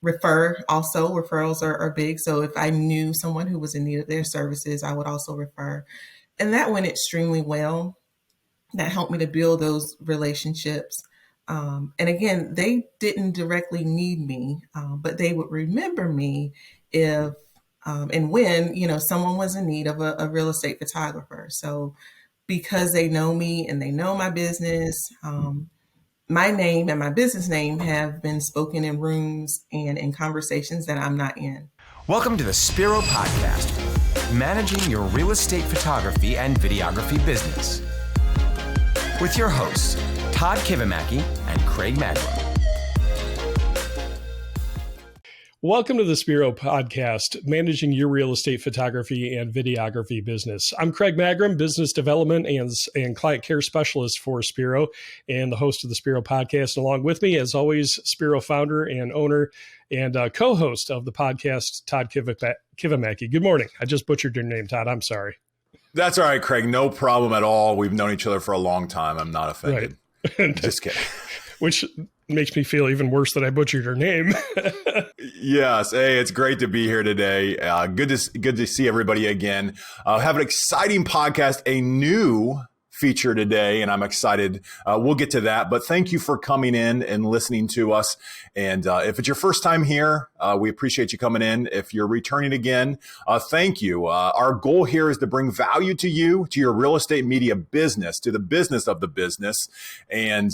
refer also. Referrals are big. So if I knew someone who was in need of their services, I would also refer. And that went extremely well. That helped me to build those relationships. And again, they didn't directly need me, but they would remember me if and when, someone was in need of a real estate photographer. So because they know me and they know my business, my name and my business name have been spoken in rooms and in conversations that I'm not in. Welcome to the Spiro Podcast, managing your real estate photography and videography business. With your hosts, Todd Kivimaki and Craig Magrum. Welcome to the Spiro Podcast, managing your real estate photography and videography business. I'm Craig Magrum, business development and client care specialist for Spiro and the host of the Spiro Podcast. Along with me, as always, Spiro founder and owner and co-host of the podcast, Todd Kivimaki. Good morning. I just butchered your name, Todd. I'm sorry. That's all right, Craig. No problem at all. We've known each other for a long time. I'm not offended. Right. Just kidding. Which makes me feel even worse that I butchered her name. Yes. Hey, it's great to be here today. Good to see everybody again. Have an exciting podcast, a new feature today, and I'm excited. We'll get to that, but thank you for coming in and listening to us. And if it's your first time here, we appreciate you coming in. If you're returning again, thank you. Our goal here is to bring value to you, to your real estate media business, to the business of the business, and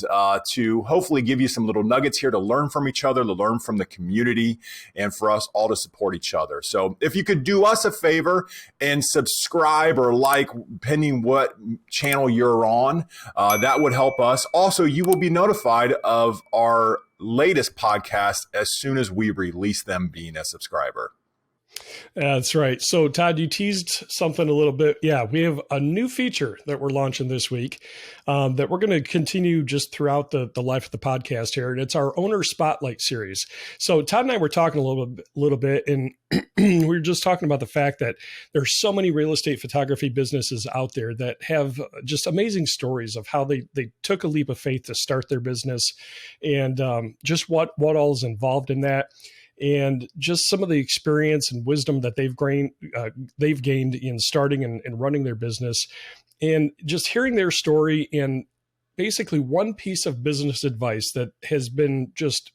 to hopefully give you some little nuggets here to learn from each other, to learn from the community, and for us all to support each other. So if you could do us a favor and subscribe or like, depending what channel you're on, that would help us. Also, you will be notified of our latest podcast as soon as we release them, being a subscriber. That's right. So, Todd, you teased something a little bit. Yeah, we have a new feature that we're launching this week that we're going to continue just throughout the life of the podcast here. And it's our Owner Spotlight series. So Todd and I were talking a little bit, and we were just talking about the fact that there's so many real estate photography businesses out there that have just amazing stories of how they took a leap of faith to start their business and just what all is involved in that. And just some of the experience and wisdom that they've gained in starting and running their business, and just hearing their story and basically one piece of business advice that has been just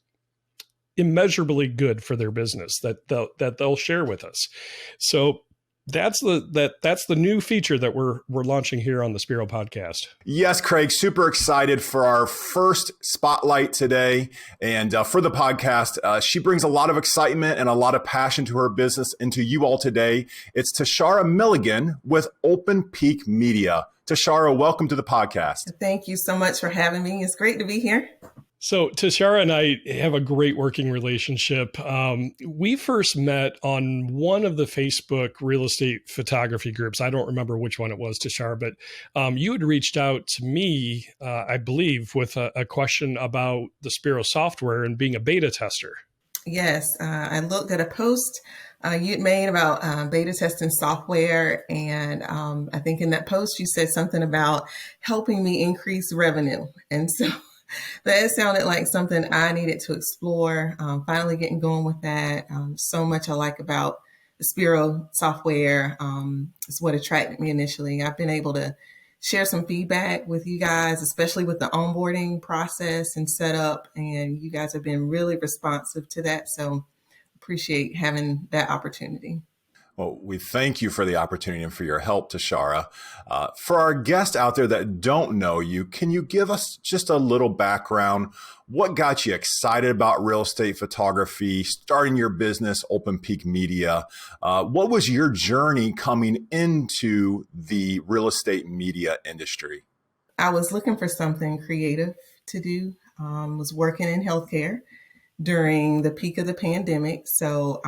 immeasurably good for their business that they'll share with us. So that's the new feature that we're launching here on the Spiro Podcast. Yes, Craig, super excited for our first spotlight today. And for the podcast, she brings a lot of excitement and a lot of passion to her business and to you all today. It's Tashara Milligan with Open Peak Media. Tashara, welcome to the podcast. Thank you so much for having me. It's great to be here. So Tashara and I have a great working relationship. We first met on one of the Facebook real estate photography groups. I don't remember which one it was, Tashara, but you had reached out to me, I believe, with a question about the Spiro software and being a beta tester. Yes, I looked at a post you'd made about beta testing software. And I think in that post, you said something about helping me increase revenue. And so that sounded like something I needed to explore, finally getting going with that. So much I like about the Spiro software is what attracted me initially. I've been able to share some feedback with you guys, especially with the onboarding process and setup. And you guys have been really responsive to that. So appreciate having that opportunity. Well, we thank you for the opportunity and for your help, Tashara. For our guests out there that don't know you, can you give us just a little background? What got you excited about real estate photography, starting your business, Open Peak Media? What was your journey coming into the real estate media industry? I was looking for something creative to do. Was working in healthcare during the peak of the pandemic. So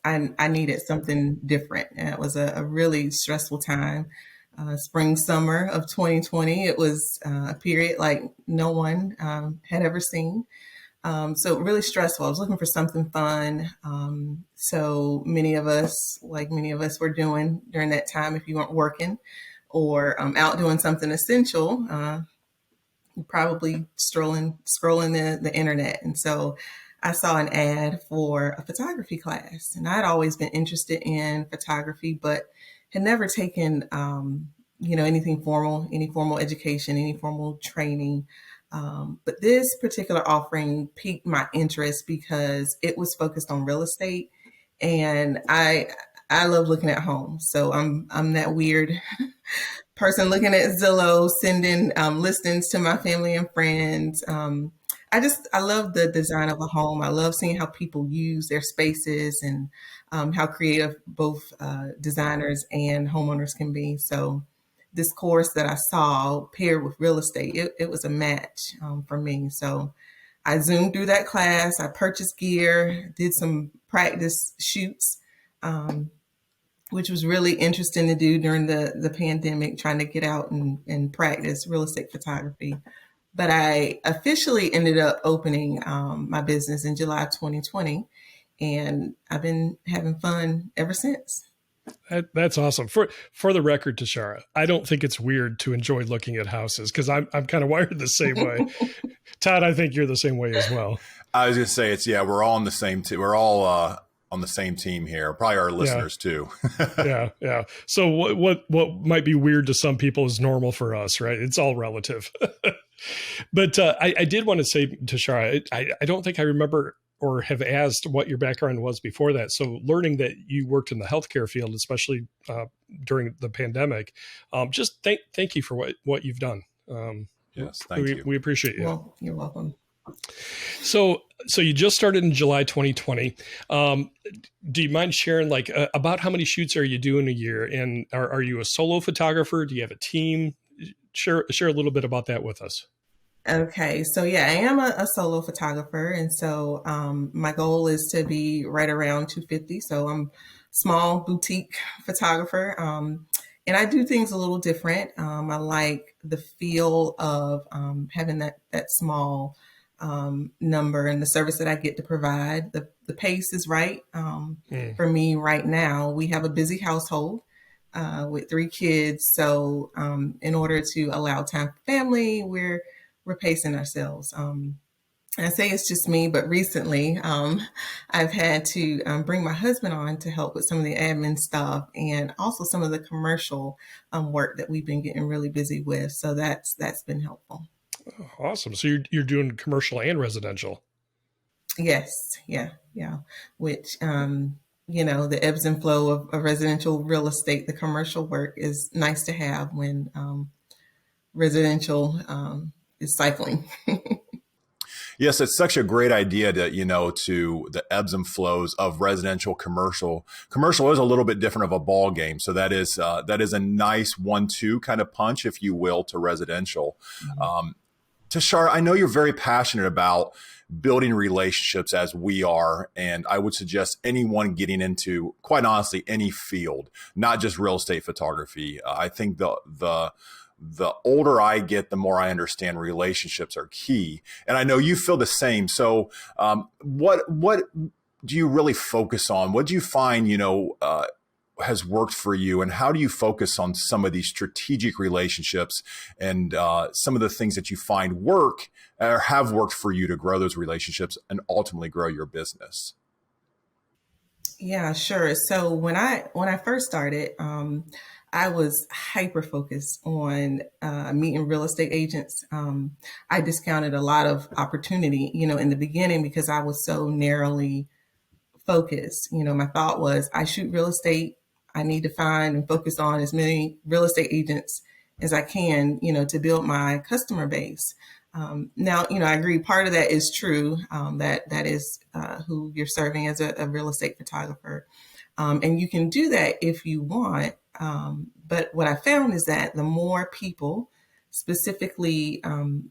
I needed something different. And it was a really stressful time. Spring, summer of 2020, it was a period like no one had ever seen. So really stressful. I was looking for something fun. So many of us were doing during that time, if you weren't working or out doing something essential, probably scrolling the internet. And so I saw an ad for a photography class, and I'd always been interested in photography, but had never taken, anything formal, any formal education, any formal training. But this particular offering piqued my interest because it was focused on real estate, and I love looking at homes. So I'm that weird person looking at Zillow, sending listings to my family and friends. I love the design of a home. I love seeing how people use their spaces and how creative both designers and homeowners can be. So this course that I saw paired with real estate, it was a match for me. So I zoomed through that class. I purchased gear, did some practice shoots, which was really interesting to do during the pandemic, trying to get out and practice real estate photography. But I officially ended up opening my business in July 2020, and I've been having fun ever since. That's awesome. For the record, Tashara, I don't think it's weird to enjoy looking at houses because I'm kind of wired the same way. Todd, I think you're the same way as well. I was going to say we're all on the same team. We're all on the same team here. Probably our listeners too. Yeah. So what might be weird to some people is normal for us, right? It's all relative. But I did want to say, Tashara, I don't think I remember or have asked what your background was before that. So learning that you worked in the healthcare field, especially during the pandemic, just thank you for what you've done. Yes, thank you. We appreciate you. Well, you're welcome. So you just started in July 2020. Do you mind sharing about how many shoots are you doing a year? And are you a solo photographer? Do you have a team? Share a little bit about that with us. Okay, so yeah, I am a solo photographer, and so my goal is to be right around 250. So I'm small boutique photographer, and I do things a little different. I like the feel of having that small number and the service that I get to provide. The pace is right for me right now. We have a busy household with 3 kids, so in order to allow time for family, we're pacing ourselves. I say it's just me, but recently I've had to bring my husband on to help with some of the admin stuff and also some of the commercial work that we've been getting really busy with. So that's been helpful. Oh, awesome. So you're doing commercial and residential. Yes. Yeah. Which, the ebbs and flow of residential real estate, the commercial work is nice to have when residential is cycling. Yes, it's such a great idea to the ebbs and flows of residential commercial. Commercial is a little bit different of a ball game. So that is a nice 1-2 kind of punch, if you will, to residential. Mm-hmm. Tashara, I know you're very passionate about building relationships as we are. And I would suggest anyone getting into, quite honestly, any field, not just real estate photography. I think the older I get, the more I understand relationships are key. And I know you feel the same. So what do you really focus on? What do you find, has worked for you? And how do you focus on some of these strategic relationships and some of the things that you find work or have worked for you to grow those relationships and ultimately grow your business? Yeah, sure. So when I first started, I was hyper focused on meeting real estate agents. I discounted a lot of opportunity, in the beginning because I was so narrowly focused. My thought was I shoot real estate. I need to find and focus on as many real estate agents as I can, to build my customer base. Now, I agree. Part of that is true. That is who you're serving as a real estate photographer. And you can do that if you want. But what I found is that the more people, specifically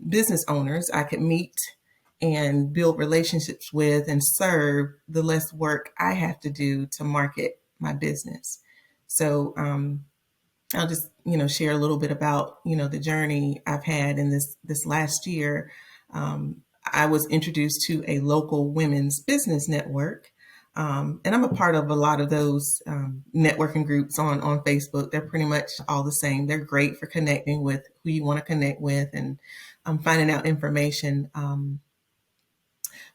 business owners, I could meet and build relationships with and serve, the less work I have to do to market my business. So I'll just, share a little bit about, the journey I've had in this last year. I was introduced to a local women's business network. And I'm a part of a lot of those networking groups on Facebook. They're pretty much all the same. They're great for connecting with who you want to connect with and finding out information.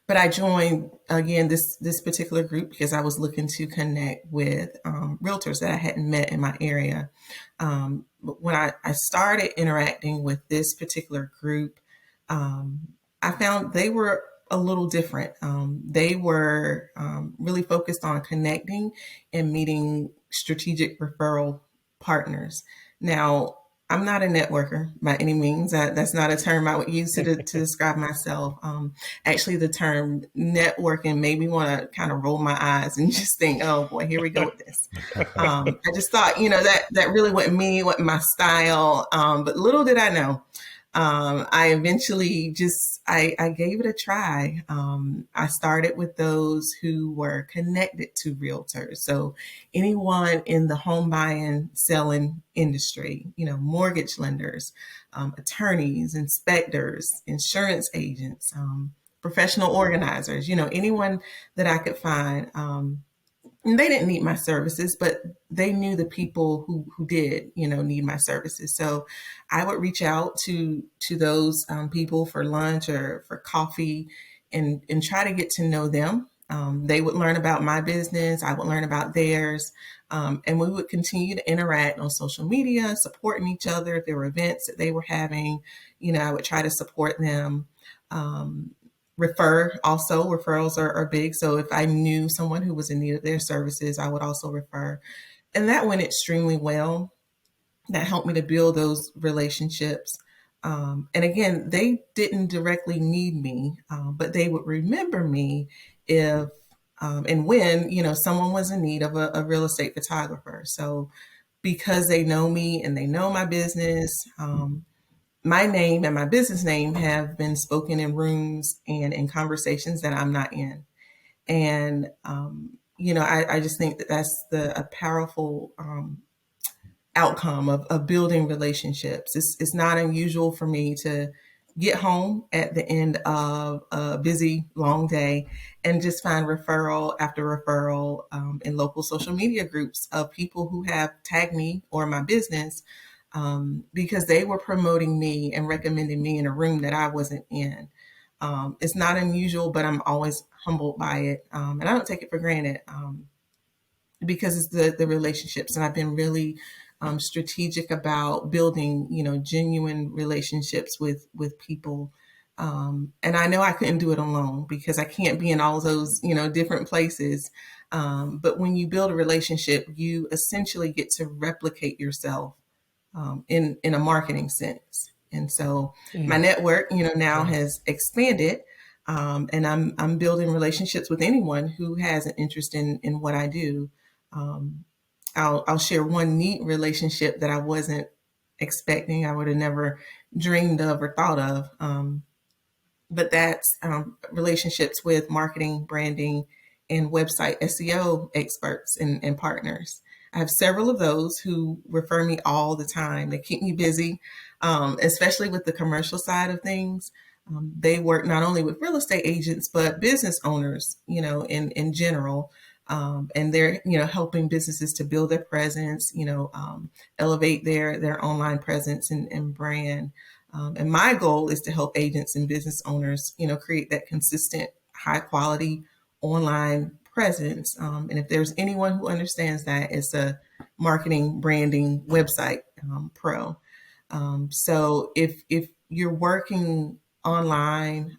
But I joined again this particular group because I was looking to connect with realtors that I hadn't met in my area. But when I started interacting with this particular group, I found they were a little different. They were really focused on connecting and meeting strategic referral partners. Now, I'm not a networker by any means. That's not a term I would use to describe myself. Actually, the term networking made me want to kind of roll my eyes and just think, oh boy, here we go with this. I just thought, that really wasn't me, wasn't my style. But little did I know. I eventually I gave it a try. I started with those who were connected to realtors. So anyone in the home buying, selling industry, mortgage lenders, attorneys, inspectors, insurance agents, professional organizers, anyone that I could find. And they didn't need my services, but they knew the people who did, need my services. So I would reach out to those people for lunch or for coffee and try to get to know them. They would learn about my business. I would learn about theirs. And we would continue to interact on social media, supporting each other. If there were events that they were having, I would try to support them. Referrals are big. So if I knew someone who was in need of their services, I would also refer. And that went extremely well. That helped me to build those relationships. And again, they didn't directly need me, but they would remember me if and when, someone was in need of a real estate photographer. So because they know me and they know my business, my name and my business name have been spoken in rooms and in conversations that I'm not in. And, I just think that that's a powerful outcome of building relationships. It's not unusual for me to get home at the end of a busy, long day and just find referral after referral in local social media groups of people who have tagged me or my business because they were promoting me and recommending me in a room that I wasn't in. It's not unusual, but I'm always humbled by it. And I don't take it for granted because it's the relationships. And I've been really strategic about building, genuine relationships with people. And I know I couldn't do it alone because I can't be in all those, different places. But when you build a relationship, you essentially get to replicate yourself in a marketing sense. And so my network, now has expanded, and I'm building relationships with anyone who has an interest in what I do. I'll share one neat relationship that I wasn't expecting. I would have never dreamed of or thought of. But that's relationships with marketing, branding, and website SEO experts and partners. I have several of those who refer me all the time. They keep me busy, especially with the commercial side of things. They work not only with real estate agents, but business owners, in general. And they're, helping businesses to build their presence, elevate their online presence and brand. And my goal is to help agents and business owners, create that consistent, high quality online presence. And if there's anyone who understands that, it's a marketing, branding, website pro. So if you're working online,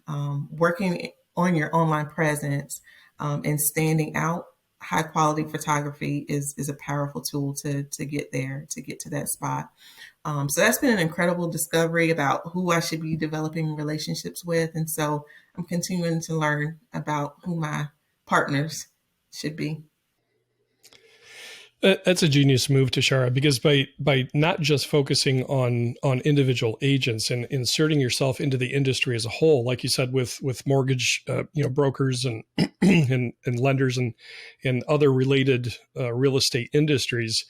working on your online presence and standing out, high quality photography is a powerful tool to get there, to get to that spot. So that's been an incredible discovery about who I should be developing relationships with. And so I'm continuing to learn about who my partners should be. That's a genius move, Tashara, because by not just focusing on individual agents and inserting yourself into the industry as a whole, like you said, with mortgage brokers and and lenders and other related real estate industries,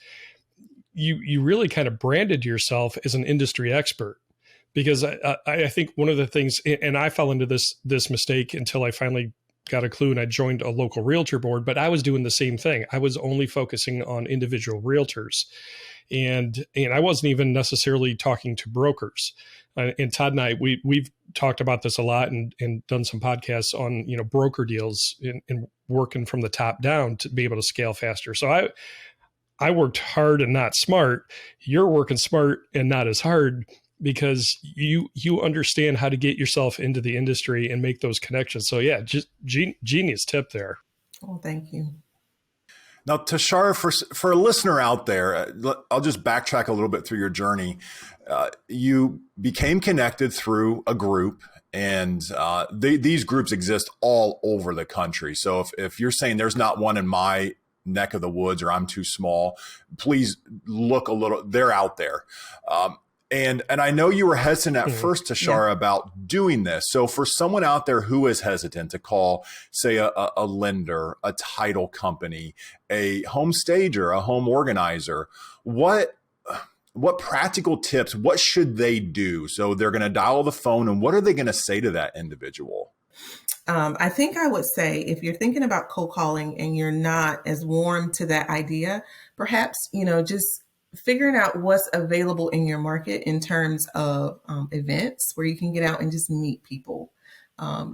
you really kind of branded yourself as an industry expert. Because I think one of the things, and I fell into this mistake until I finally got a clue and I joined a local realtor board, but I was doing the same thing. I was only focusing on individual realtors. And I wasn't even necessarily talking to brokers. And Todd and I, we've talked about this a lot and done some podcasts on, broker deals and working from the top down to be able to scale faster. So I worked hard and not smart. You're working smart and not as hard because you understand how to get yourself into the industry and make those connections. So yeah, just genius tip there. Oh, thank you. Now, Tashara, for a listener out there, I'll just backtrack a little bit through your journey. You became connected through a group, and these groups exist all over the country. So if you're saying there's not one in my neck of the woods or I'm too small, please look a little, they're out there. And I know you were hesitant at first, Tashara, about doing this. So for someone out there who is hesitant to call, say, a lender, a title company, a home stager, a home organizer, what practical tips, what should they do? So they're going to dial the phone, and what are they going to say to that individual? I think I would say if you're thinking about cold calling and you're not as warm to that idea, perhaps, just figuring out what's available in your market in terms of events where you can get out and just meet people.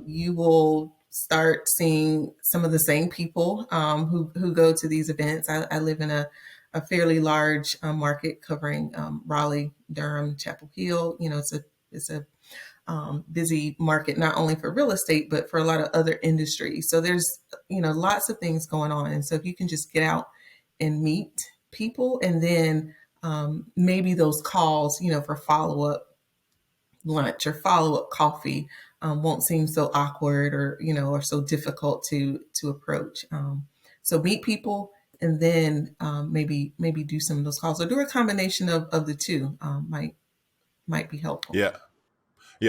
You will start seeing some of the same people who go to these events. I live in a fairly large market covering Raleigh, Durham, Chapel Hill. It's a busy market, not only for real estate, but for a lot of other industries. So there's, lots of things going on. And so if you can just get out and meet people, and then maybe those calls, for follow-up lunch or follow-up coffee won't seem so awkward or so difficult to approach. So meet people, and then maybe do some of those calls, or do a combination of the two might be helpful. Yeah.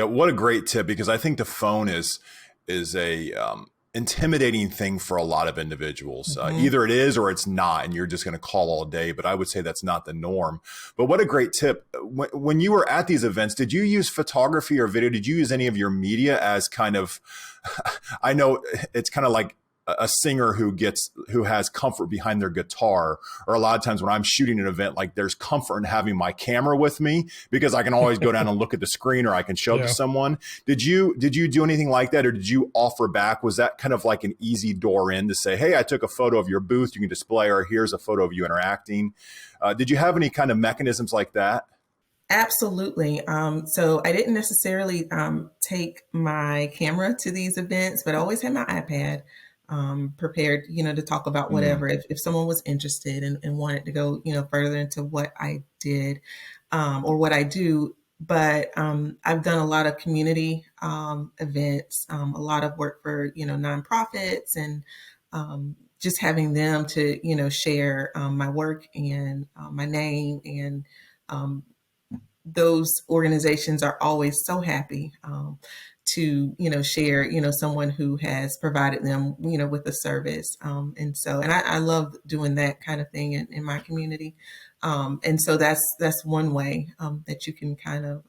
What a great tip, because I think the phone is a intimidating thing for a lot of individuals. Either it is or it's not, and you're just going to call all day. But I would say that's not the norm. But what a great tip. When you were at these events, did you use photography or video? Did you use any of your media as kind of, I know it's kind of like a singer who has comfort behind their guitar, or a lot of times when I'm shooting an event, like there's comfort in having my camera with me because I can always go down and look at the screen, or I can show it to someone. Did you do anything like that, or did you offer back? Was that kind of like an easy door in to say, hey, I took a photo of your booth, you can display, or here's a photo of you interacting? Did you have any kind of mechanisms like that? Absolutely. So I didn't necessarily take my camera to these events, but I always had my iPad prepared, to talk about whatever, if someone was interested and wanted to go, further into what I did or what I do. But I've done a lot of community events, a lot of work for, nonprofits, and just having them to, share my work and my name. And those organizations are always so happy to, share, someone who has provided them, with a service. And I love doing that kind of thing in my community. And so that's one way that you can kind of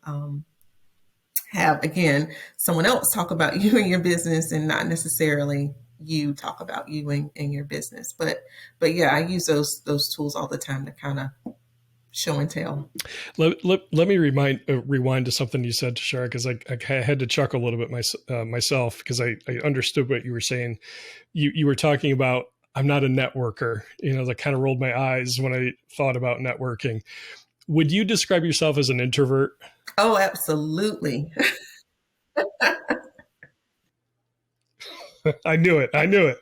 have, again, someone else talk about you and your business, and not necessarily you talk about you and your business. But yeah, I use those tools all the time to kind of show and tell. Let me rewind to something you said, Tashara, because I had to chuckle a little bit myself, because I understood what you were saying. You were talking about, I'm not a networker. That kind of rolled my eyes when I thought about networking. Would you describe yourself as an introvert? Oh, absolutely. I knew it.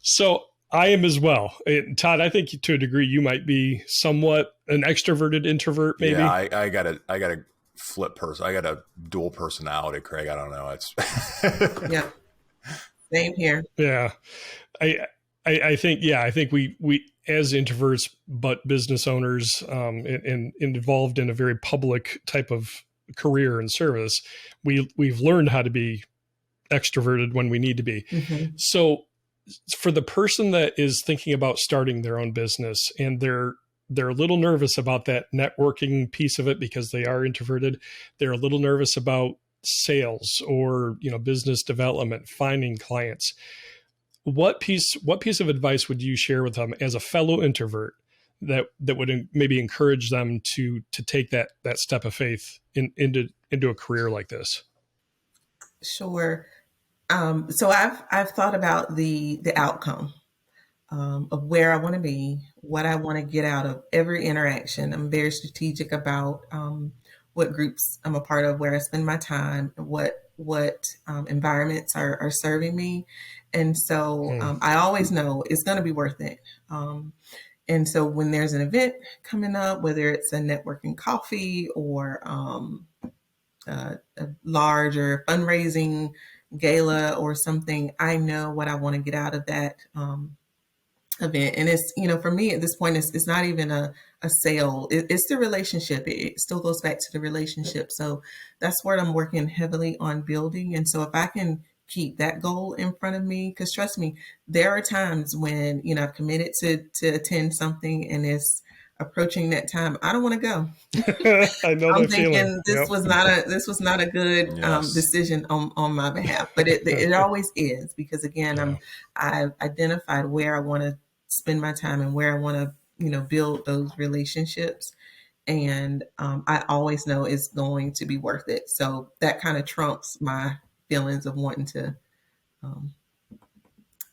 So I am as well. Todd, I think to a degree you might be somewhat an extroverted introvert, maybe. Yeah, I got a flip person. I got a dual personality, Craig. I don't know. It's yeah. Same here. Yeah. I think we as introverts, but business owners, and involved in a very public type of career and service, we've learned how to be extroverted when we need to be. Mm-hmm. So for the person that is thinking about starting their own business, and they're a little nervous about that networking piece of it because they are introverted, they're a little nervous about sales or, business development, finding clients. What piece of advice would you share with them as a fellow introvert that would maybe encourage them to take that step of faith into a career like this? Sure. So I've thought about the outcome of where I want to be, what I want to get out of every interaction. I'm very strategic about what groups I'm a part of, where I spend my time, what environments are serving me, and so I always know it's going to be worth it. And so when there's an event coming up, whether it's a networking coffee or a larger fundraising gala or something, I know what I want to get out of that event. And it's, for me at this point, it's not even a sale. It's the relationship. It still goes back to the relationship. So that's what I'm working heavily on building. And so if I can keep that goal in front of me, because trust me, there are times when, I've committed to attend something and it's approaching that time, I don't want to go. I know I'm that thinking feeling. this was not a good decision on my behalf, but it always is, because again, I've identified where I want to spend my time and where I want to build those relationships, and I always know it's going to be worth it. So that kind of trumps my feelings of wanting to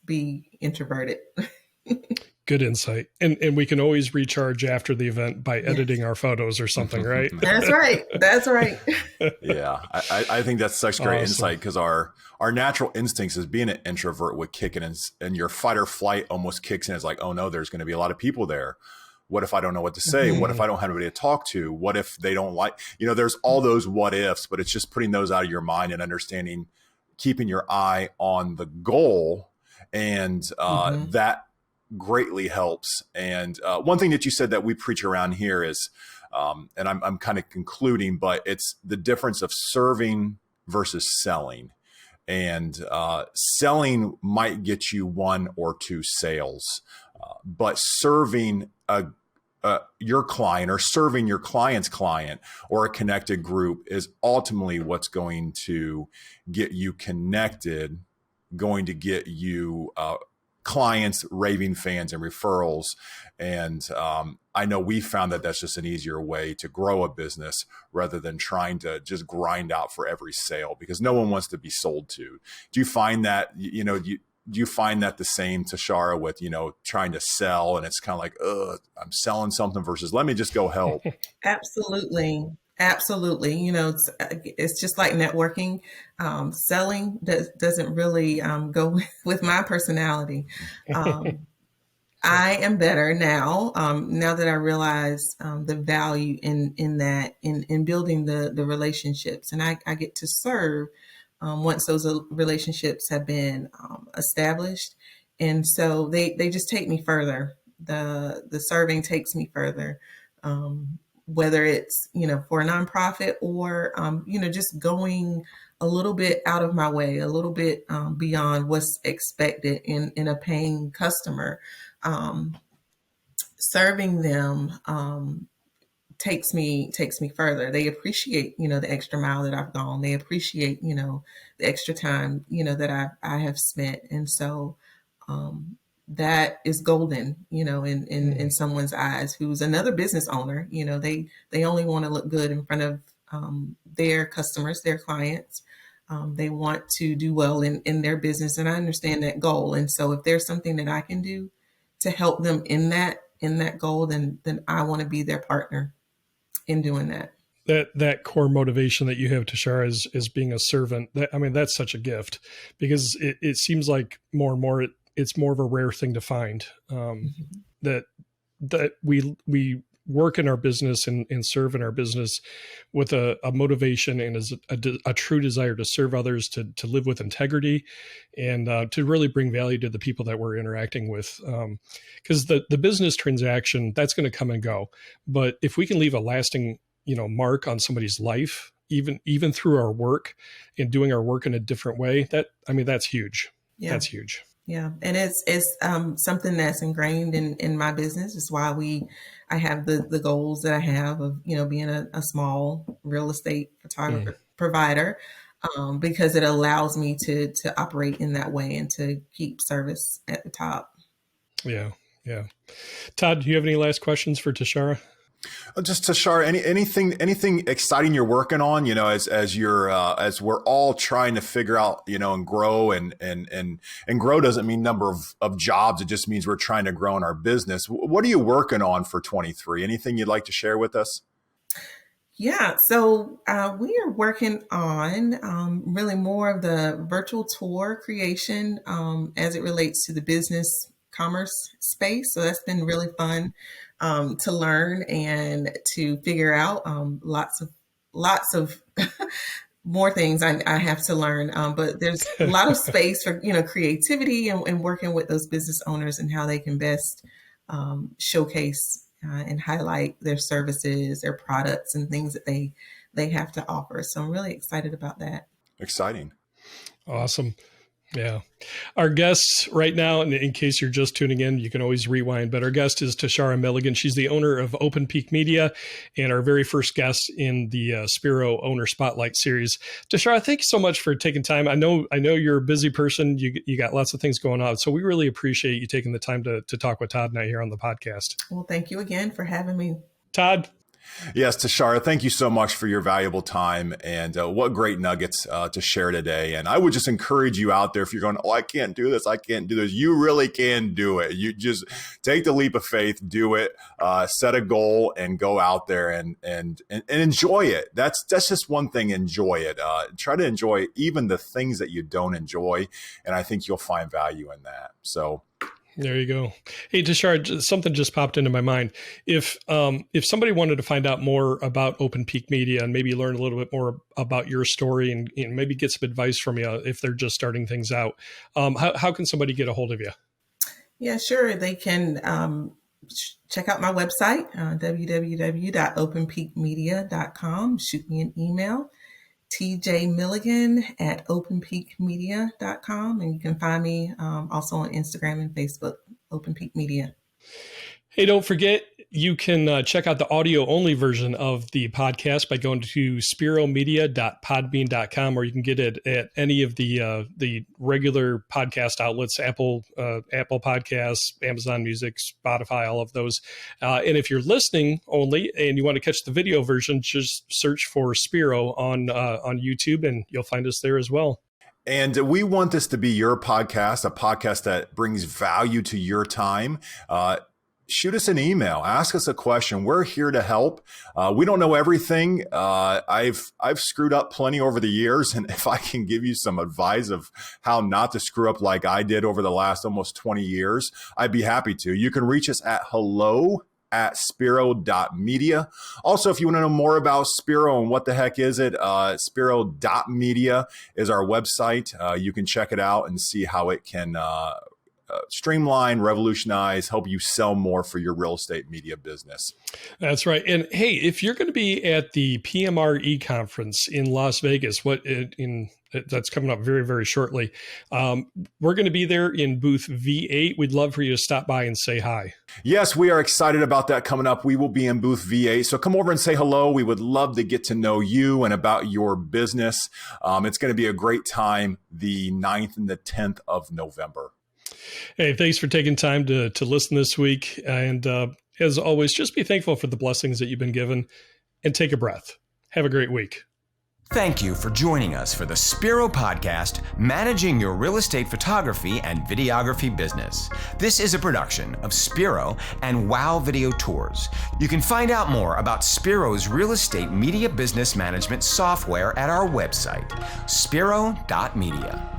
be introverted. Good insight. And we can always recharge after the event by editing our photos or something, right? That's right. That's right. Yeah. I think that's such great insight, because our natural instincts as being an introvert would kick in, and your fight or flight almost kicks in. It's like, oh no, there's going to be a lot of people there. What if I don't know what to say? What if I don't have anybody to talk to? What if they don't like, there's all those what ifs, but it's just putting those out of your mind and understanding, keeping your eye on the goal. And that greatly helps. And one thing that you said that we preach around here is, and I'm kind of concluding, but it's the difference of serving versus selling. And selling might get you 1 or 2 sales, but serving your client or serving your client's client or a connected group is ultimately what's going to get you connected, going to get you clients, raving fans, and referrals. And I know we found that that's just an easier way to grow a business rather than trying to just grind out for every sale, because no one wants to be sold to. Do you find that, do you find that the same, Tashara, with, trying to sell, and it's kind of like, I'm selling something versus let me just go help? Absolutely. Absolutely. It's just like networking. Selling doesn't really go with my personality. I am better now, now that I realize the value in that, in building the relationships. And I get to serve once those relationships have been established. And so they just take me further. The serving takes me further. Whether it's, for a nonprofit or, just going a little bit out of my way, a little bit beyond what's expected in a paying customer. Serving them takes me further. They appreciate, the extra mile that I've gone. They appreciate, the extra time, that I have spent. And so that is golden, in someone's eyes, who's another business owner. They only want to look good in front of their customers, their clients. They want to do well in their business. And I understand that goal. And so if there's something that I can do to help them in that goal, then I want to be their partner in doing that. That core motivation that you have, Tashara, is being a servant. That's such a gift, because it seems like more and more it's more of a rare thing to find, that we work in our business and serve in our business with a motivation and as a true desire to serve others, to live with integrity, and to really bring value to the people that we're interacting with. Because the business transaction, that's going to come and go. But if we can leave a lasting, mark on somebody's life, even through our work and doing our work in a different way, that's huge. Yeah. That's huge. Yeah. And it's something that's ingrained in my business. It's why I have the goals that I have of, being a small real estate photographer provider, because it allows me to operate in that way and to keep service at the top. Yeah. Yeah. Todd, do you have any last questions for Tashara? Just Tashara, anything exciting you're working on, as you're as we're all trying to figure out, and grow and grow doesn't mean number of jobs. It just means we're trying to grow in our business. What are you working on for 23? Anything you'd like to share with us? Yeah, so we are working on really more of the virtual tour creation as it relates to the business commerce space. So that's been really fun to learn and to figure out. Lots of more things I have to learn, but there's a lot of space for creativity and working with those business owners and how they can best showcase and highlight their services, their products, and things that they have to offer. So I'm really excited about that. Exciting. Awesome. Yeah. Our guest right now, and in case you're just tuning in, you can always rewind, but our guest is Tashara Milligan. She's the owner of Open Peak Media and our very first guest in the Spiro Owner Spotlight series. Tashara, thank you so much for taking time. I know you're a busy person. You got lots of things going on. So we really appreciate you taking the time to talk with Todd and I here on the podcast. Well, thank you again for having me. Todd. Yes, Tashara, thank you so much for your valuable time and what great nuggets to share today. And I would just encourage you out there, if you're going, oh, I can't do this, you really can do it. You just take the leap of faith, do it, set a goal and go out there and enjoy it. That's just one thing, enjoy it. Try to enjoy even the things that you don't enjoy. And I think you'll find value in that. So there you go. Hey, Tashara, something just popped into my mind. If somebody wanted to find out more about Open Peak Media and maybe learn a little bit more about your story and maybe get some advice from you if they're just starting things out, how can somebody get a hold of you? Yeah, sure. They can check out my website, www.openpeakmedia.com. Shoot me an email, tjmilligan@openpeakmedia.com. And you can find me also on Instagram and Facebook, Open Peak Media. Hey, don't forget, you can check out the audio only version of the podcast by going to spiromedia.podbean.com, or you can get it at any of the regular podcast outlets, Apple Podcasts, Amazon Music, Spotify, all of those. And if you're listening only and you want to catch the video version, just search for Spiro on YouTube and you'll find us there as well. And we want this to be your podcast, a podcast that brings value to your time. Shoot us an email, ask us a question. We're here to help. We don't know everything. I've screwed up plenty over the years. And if I can give you some advice of how not to screw up like I did over the last almost 20 years, I'd be happy to. You can reach us at hello@spiro.media. Also, if you want to know more about Spiro and what the heck is it, spiro.media is our website. You can check it out and see how it can streamline, revolutionize, help you sell more for your real estate media business. That's right. And hey, if you're going to be at the PMRE conference in Las Vegas, that's coming up very, very shortly. We're going to be there in booth V8. We'd love for you to stop by and say hi. Yes, we are excited about that coming up. We will be in booth V8. So come over and say hello. We would love to get to know you and about your business. It's going to be a great time the 9th and the 10th of November. Hey, thanks for taking time to listen this week. And as always, just be thankful for the blessings that you've been given and take a breath. Have a great week. Thank you for joining us for the Spiro Podcast, Managing Your Real Estate Photography and Videography Business. This is a production of Spiro and Wow Video Tours. You can find out more about Spiro's real estate media business management software at our website, spiro.media.